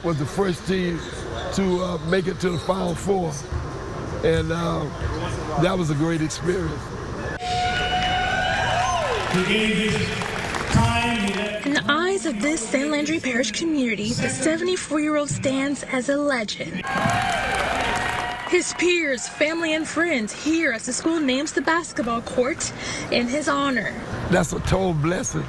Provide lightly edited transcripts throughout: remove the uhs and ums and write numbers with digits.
was the first team to make it to the Final Four. And that was a great experience. In the eyes of this St. Landry Parish community, the 74-year-old stands as a legend. His peers, family, and friends here as the school names the basketball court in his honor. That's a total blessing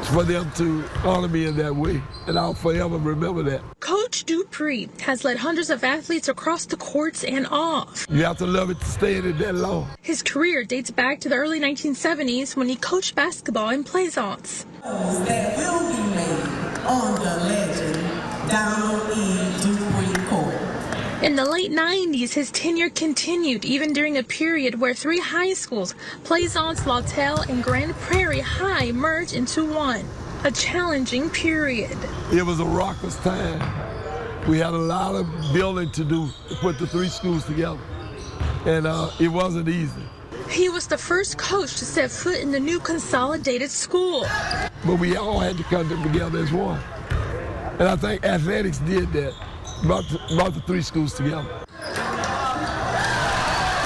for them to honor me in that way, and I'll forever remember that. Coach Dupree has led hundreds of athletes across the courts and off. You have to love it to stay in it that long. His career dates back to the early 1970s when he coached basketball in Plaisance. That will be made on the legend down in Dupree Court. In the late 90s, his tenure continued even during a period where three high schools, Plaisance, Lautelle, and Grand Prairie High, merged into one. A challenging period. It was a raucous time. We had a lot of building to do to put the three schools together, and it wasn't easy. He was the first coach to set foot in the new consolidated school. But we all had to come together as one. And I think athletics did that, brought the three schools together.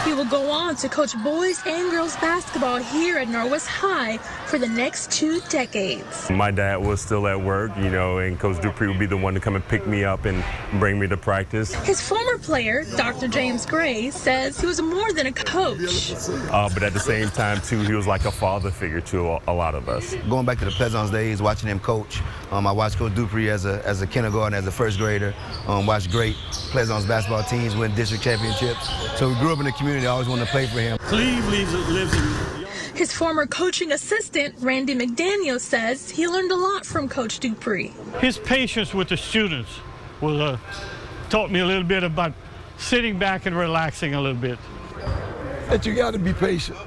He will go on to coach boys and girls basketball here at Norwest High for the next 2 decades. My dad was still at work, and Coach Dupree would be the one to come and pick me up and bring me to practice. His former player, Dr. James Gray, says he was more than a coach. But at the same time, too, he was like a father figure to a lot of us. Going back to the Plaisance days, watching him coach, I watched Coach Dupree as a kindergarten, as a first grader, watched great Plaisance basketball teams win district championships. So we grew up in the community. I always wanted to play for him. Cleve lives in. His former coaching assistant, Randy McDaniel, says he learned a lot from Coach Dupree. His patience with the students was taught me a little bit about sitting back and relaxing a little bit. That you got to be patient.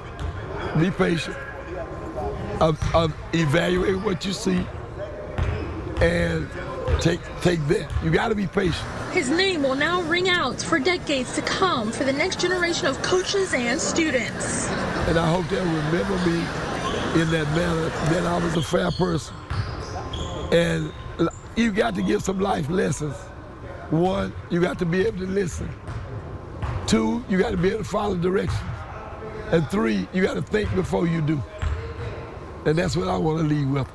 Be patient. Evaluate what you see and take that. You got to be patient. His name will now ring out for decades to come for the next generation of coaches and students. And I hope they'll remember me in that manner, that I was a fair person. And you got to give some life lessons. 1, you got to be able to listen. 2, you got to be able to follow directions. And 3, you got to think before you do. And that's what I want to leave with.